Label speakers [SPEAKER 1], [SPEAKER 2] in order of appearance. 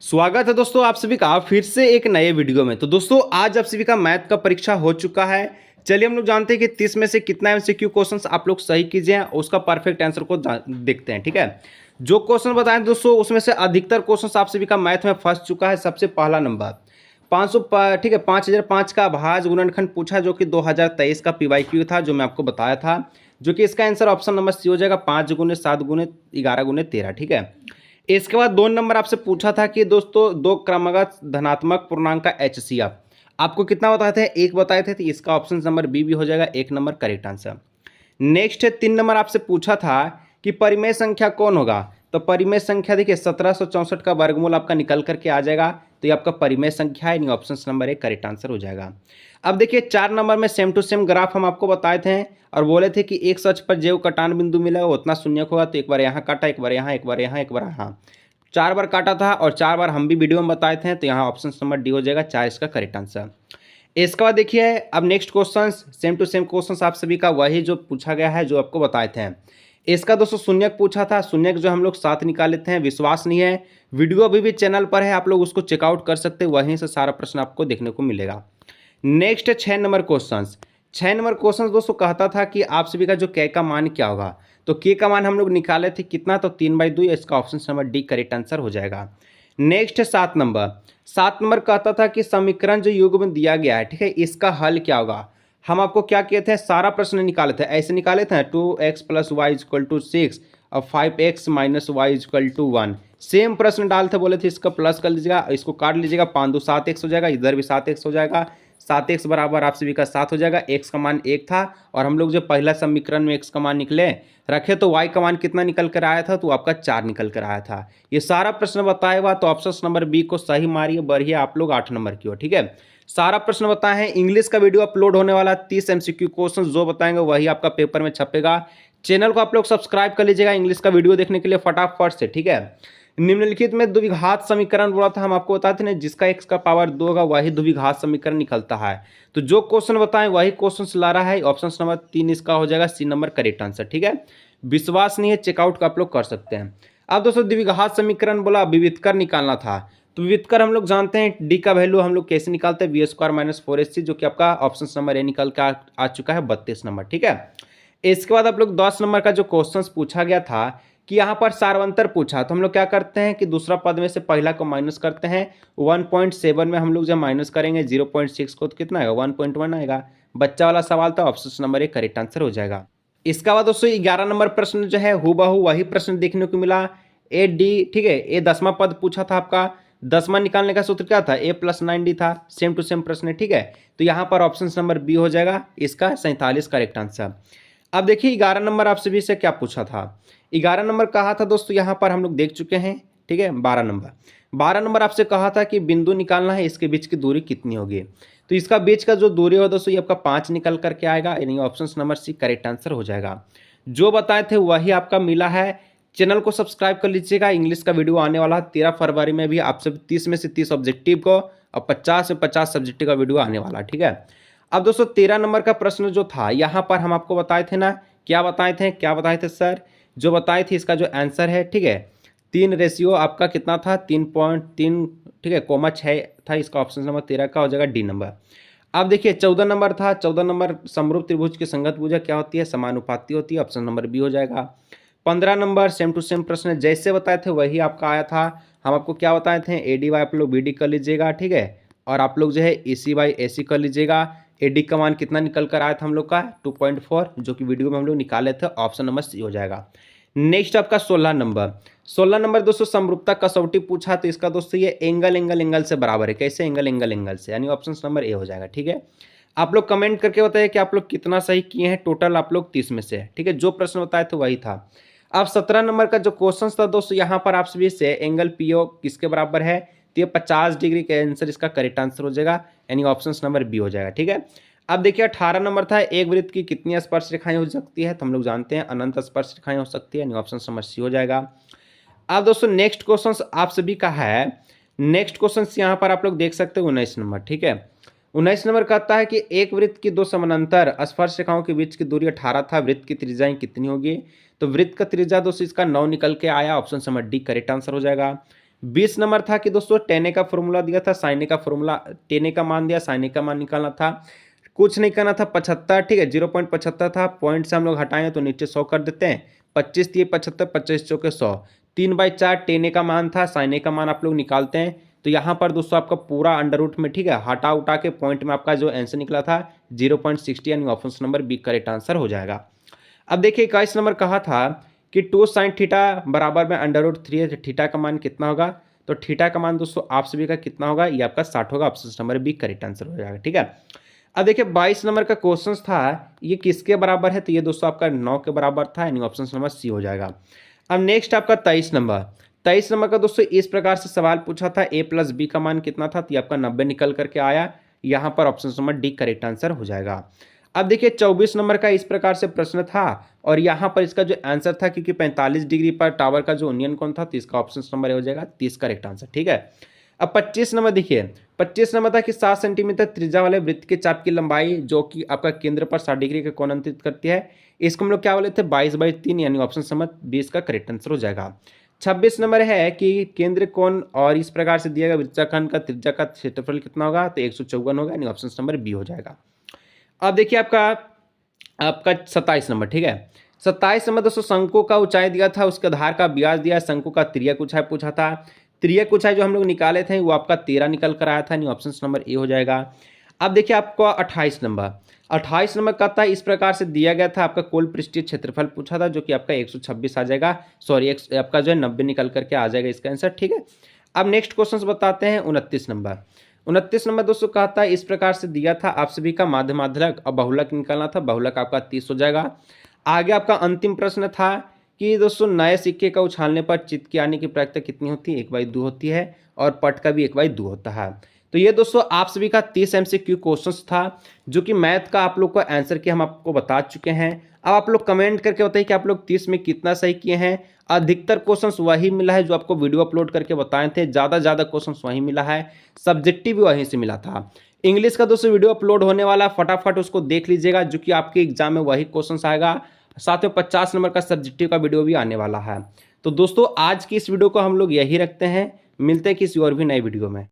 [SPEAKER 1] स्वागत है दोस्तों आप सभी का फिर से एक नए वीडियो में। तो दोस्तों आज आप सभी का मैथ का परीक्षा हो चुका है। चलिए हम लोग जानते हैं कि 30 में से कितना एमसीक्यू क्वेश्चंस आप लोग सही कीजिए और उसका परफेक्ट आंसर को देखते हैं। ठीक है, जो क्वेश्चन बताएं दोस्तों उसमें से अधिकतर क्वेश्चन आप सभी का मैथ में फंस चुका है। सबसे पहला नंबर 500 ठीक है 5005 का भाज्य गुणनखंड पूछा जो कि 2023 का पीवाईक्यू था, जो मैं आपको बताया था, जो कि इसका आंसर ऑप्शन नंबर सी हो जाएगा 5 गुने 7 गुने 11 गुने 13। ठीक है, इसके बाद 2 नंबर आपसे पूछा था कि दोस्तों दो क्रमागत धनात्मक पूर्णांक का एचसीएफ आपको कितना बताए थे, एक बताए थे, तो इसका ऑप्शन नंबर बी भी हो जाएगा 1 नंबर करेक्ट आंसर। नेक्स्ट है 3 नंबर आपसे पूछा था कि परिमेय संख्या कौन होगा। तो परिमेय संख्या देखिए 1764 का वर्गमूल आपका निकल करके आ जाएगा, तो ये आपका परिमेय संख्या है, यानी ऑप्शन नंबर 1 करेक्ट आंसर हो जाएगा। अब देखिए 4 नंबर में सेम टू सेम ग्राफ हम आपको बताए थे और बोले थे कि एक सच पर जो कटान बिंदु मिला वो उतना शून्यक होगा। तो एक बार यहाँ काटा, एक बार यहाँ, एक बार यहाँ, एक बार यहाँ, 4 बार काटा था और 4 बार हम भी वीडियो में बताए थे। तो यहाँ ऑप्शन नंबर डी हो जाएगा 4 इसका करेक्ट आंसर। इसके बाद देखिए अब next question same to same question आप सभी का वही जो पूछा गया है जो आपको बताए थे। इसका दोस्तों शून्यक पूछा था, शून्यक जो हम लोग 7 निकाले थे, विश्वास नहीं है वीडियो अभी भी चैनल पर है, आप लोग उसको चेकआउट कर सकते हैं, वहीं से सारा प्रश्न आपको देखने को मिलेगा। नेक्स्ट है 6 नंबर क्वेश्चन। 6 नंबर क्वेश्चन दोस्तों कहता था कि आप सभी का जो के का मान क्या होगा। तो के का मान हम लोग निकाले थे कितना, तो 3/2, इसका option number D correct answer हो जाएगा। नेक्स्ट है 7 नंबर। 7 नंबर कहता था कि समीकरण जो युग्म दिया गया है, ठीक है, इसका हल क्या होगा। हम आपको क्या किए थे, सारा प्रश्न निकाले थे, ऐसे निकाले थे 2x + y = 6 और 5x - y = 1। सेम प्रश्न डालते बोले थे इसका प्लस कर लीजिएगा, इसको काट लीजिएगा, 5 2 7x हो जाएगा, इधर भी 7x हो जाएगा, 7x बराबर आप सभी का 7 हो जाएगा। x का मान 1 था और हम लोग जो पहला समीकरण में x का मान निकले रखे तो y का मान कितना निकल कर आया था, तो आपका 4 निकल कर आया था। ये सारा प्रश्न बताया हुआ, तो ऑप्शन नंबर बी को सही मारिए, बढ़िए आप लोग 8 नंबर की हो। ठीक है, सारा प्रश्न बताए हैं। इंग्लिश का वीडियो अपलोड होने वाला 30 एमसीक्यू क्वेश्चन जो बताएंगे वही आपका पेपर में छपेगा। चैनल को आप लोग सब्सक्राइब कर लीजिएगा इंग्लिश का वीडियो देखने के लिए फटाफट से। ठीक है, निम्नलिखित में द्विघात समीकरण बोला था, हम आपको बताते ना जिसका x का पावर 2 होगा वही द्विघात समीकरण निकलता है। तो जो क्वेश्चन बताएं वही क्वेश्चन ला रहा है, ऑप्शन नंबर 3 इसका हो जाएगा सी नंबर करेक्ट आंसर। ठीक है, विश्वास नहीं है चेकआउट का आप लोग कर सकते हैं। अब दोस्तों द्विघात समीकरण बोला विविधकर निकालना था, तो विविधकर हम लोग जानते हैं डी का वैल्यू हम लोग कैसे निकालते हैं, b² - 4ac, जो कि आपका ऑप्शन नंबर ए निकल के आ चुका है 32 नंबर। ठीक है, इसके बाद आप लोग 10 नंबर का जो क्वेश्चन पूछा गया था कि यहाँ पर सार्वंतर पूछा, तो हम लोग क्या करते हैं कि दूसरा पद में से पहला को माइनस करते हैं। 1.7 में हम लोग जब माइनस करेंगे 0.6 को तो कितना आएगा 1.1 आएगा। बच्चा वाला सवाल था, ऑप्शन नंबर 1 करेक्ट आंसर हो जाएगा। इसका बाद दोस्तों 11 नंबर प्रश्न जो है हूबहू वही प्रश्न देखने को मिला, ए डी। ठीक है, ये 10वां पद पूछा था आपका, 10वां निकालने का सूत्र क्या था, a + 9d था, सेम टू सेम प्रश्न है। ठीक है, तो यहाँ पर ऑप्शन नंबर बी हो जाएगा इसका 47 करेक्ट आंसर। अब देखिए 11 नंबर आप सभी से क्या पूछा था। 11 नंबर कहा था दोस्तों, यहाँ पर हम लोग देख चुके हैं। ठीक है, 12 नंबर आपसे कहा था कि बिंदु निकालना है, इसके बीच की दूरी कितनी होगी। तो इसका बीच का जो दूरी हो दोस्तों ये आपका 5 निकल करके आएगा, यानी option number C correct answer हो जाएगा। जो बताए थे वही आपका मिला है। चैनल को सब्सक्राइब कर लीजिएगा, इंग्लिश का वीडियो आने वाला है 13 फरवरी में भी, आप सब 30 में से 30 ऑब्जेक्टिव को और 50 से 50 सब्जेक्टिव का वीडियो आने वाला है। ठीक है, अब दोस्तों 13 नंबर का प्रश्न जो था यहाँ पर हम आपको बताए थे ना, क्या बताए थे सर, जो बताए थे इसका जो आंसर है, ठीक है, 3 रेशियो आपका कितना था 3.3, ठीक है, कोमा 6 था, इसका ऑप्शन नंबर 13 का हो जाएगा डी नंबर। अब देखिए 14 नंबर था, 14 नंबर समरूप त्रिभुज की संगत भुजा क्या होती है, समानुपाती होती है, ऑप्शन नंबर बी हो जाएगा। 15 नंबर सेम टू सेम प्रश्न जैसे बताए थे वही आपका आया था। हम आपको क्या बताए थे, ए डी वाई आप लोग बी डी कर लीजिएगा। ठीक है, और आप लोग जो है ए सी वाई ए सी कर लीजिएगा। ए डी का मान कितना निकल कर आया था हम लोग का 2.4, जो कि वीडियो में हम लोग निकाले थे, ऑप्शन नंबर सी हो जाएगा। नेक्स्ट आपका 16 नंबर दोस्तों समरूपता कसौटी पूछा, तो इसका दोस्तों ये एंगल से बराबर है, कैसे एंगल से, यानी ऑप्शन नंबर ए हो जाएगा। ठीक है, आप लोग कमेंट करके बताइए कि आप लोग कितना सही किए हैं, टोटल आप लोग 30 में से है। ठीक है, जो प्रश्न बताए थे वही था। अब 17 नंबर का जो क्वेश्चन था दोस्तों यहाँ पर आप सभी से एंगल पी ओ किसके बराबर है, तो ये 50 डिग्री का आंसर इसका करेक्ट आंसर हो जाएगा, यानी ऑप्शन नंबर बी हो जाएगा। ठीक है, अब देखिए 18 नंबर था एक वृत्त की कितनी स्पर्श रेखाएं हो सकती है, तो हम लोग जानते हैं अनंत स्पर्श रेखाएं हो सकती है, यानी ऑप्शन नंबर सी हो जाएगा। अब दोस्तों नेक्स्ट क्वेश्चन आप सभी का है, नेक्स्ट क्वेश्चन यहाँ पर आप लोग देख सकते हो 19 नंबर। ठीक है, 19 नंबर कहता है कि एक वृत्त की 2 समानांतर स्पर्श रेखाओं के बीच की दूरी 18 था, वृत्त की त्रिज्या कितनी होगी। तो वृत्त का त्रिज्या दोस्तों इसका 9 निकल के आया, option number D correct answer हो जाएगा। 20 नंबर था कि दोस्तों टेन ए का फॉर्मूला दिया था, साइन ए का फॉर्मूला, टेन ए का मान दिया, साइन ए का मान निकालना था, कुछ नहीं करना था। 75, ठीक है, 0.75 था, पॉइंट से हम लोग हटाएं तो नीचे 100 कर देते हैं। 25 दिए 75, 25 चौके 100, 3/4 टेन ए का मान था, साइन ए का मान आप लोग निकालते हैं। तो यहाँ पर दोस्तों आपका पूरा अंडर रूट में, ठीक है, हटा उठा के पॉइंट में आपका जो आंसर निकला था 0.60, यानी option number B correct answer हो जाएगा। अब देखिए 21 नंबर कहा था कि 2 sin थीटा बराबर में √3 है, थीटा का मान कितना होगा? तो थीटा का मान दोस्तों आप सभी का कितना होगा? ये आपका 60 होगा, option number B correct answer हो जाएगा। ठीक है, अब देखिए 22 नंबर का क्वेश्चन था, ये किसके बराबर है? तो ये दोस्तों आपका 9 के बराबर था, यानी ऑप्शन नंबर सी हो जाएगा। अब नेक्स्ट आपका 23 नंबर, 23 नंबर का दोस्तों इस प्रकार से सवाल पूछा था, a + b का मान कितना था? तो ये आपका 90 निकल करके आया, यहाँ पर option number D correct answer हो जाएगा। अब देखिए 24 नंबर का इस प्रकार से प्रश्न था, और यहाँ पर इसका जो आंसर था, क्योंकि 45 डिग्री पर टावर का जो यूनियन कोण था, तो इसका ऑप्शन नंबर हो जाएगा 30 करेक्ट आंसर। ठीक है, अब 25 नंबर देखिए, 25 नंबर था कि 7 सेंटीमीटर त्रिज्या वाले वृत्त के चाप की लंबाई जो कि आपका केंद्र पर 60 डिग्री का कोण अंतरित करती है, इसको हम लोग क्या बोले थे? 22/3, यानी ऑप्शन नंबर 20 का करेक्ट आंसर हो जाएगा। 26 नंबर है कि केंद्र कोण और इस प्रकार से दिया गया वृत्तखंड का त्रिज्या का क्षेत्रफल कितना होगा? तो 154 होगा, यानी ऑप्शन नंबर बी हो जाएगा। अब देखिए आपका 27 नंबर, ठीक है, 27 नंबर दोस्तों शंकु का ऊंचाई दिया था, उसके आधार का व्यास दिया, शंकु का तिर्यक ऊंचाई पूछा था। तिर्यक ऊंचाई जो हम लोग निकाले थे वो आपका 13 निकल कर आया था, यानी ऑप्शन नंबर ए हो जाएगा। अब देखिए आपका 28 नंबर, 28 नंबर का था इस प्रकार से दिया गया था, आपका कुल पृष्ठीय क्षेत्रफल पूछा था, जो कि आपका 126 आ जाएगा, सॉरी आपका जो है 90 निकल करके आ जाएगा इसका आंसर। ठीक है, अब नेक्स्ट क्वेश्चन बताते हैं 29 नंबर। 29 नंबर दोस्तों कहा था इस प्रकार से दिया था, आप सभी का माध्यमाध्रक और बहुलक निकालना था, बहुलक आपका 30 हो जाएगा। आगे आपका अंतिम प्रश्न था कि दोस्तों नए सिक्के का उछालने पर चित्त की आने की प्रायिकता कितनी होती है? 1/2 होती है, और पट का भी 1/2 होता है। तो ये दोस्तों आप सभी का 30 MCQ क्वेश्चंस था, जो कि मैथ का आप लोग को आंसर की हम आपको बता चुके हैं। अब आप लोग कमेंट करके बताइए कि आप लोग 30 में कितना सही किए हैं। अधिकतर क्वेश्चंस वही मिला है जो आपको वीडियो अपलोड करके बताए थे, ज़्यादा क्वेश्चंस वही मिला है, सब्जेक्टिव भी वहीं से मिला था। इंग्लिश का दोस्तों वीडियो अपलोड होने वाला, फटाफट उसको देख लीजिएगा, जो कि आपके एग्जाम में वही क्वेश्चंस आएगा। साथ में 50 नंबर का सब्जेक्टिव का वीडियो भी आने वाला है। तो दोस्तों आज की इस वीडियो को हम लोग यही रखते हैं, मिलते हैं किसी और भी नए वीडियो में।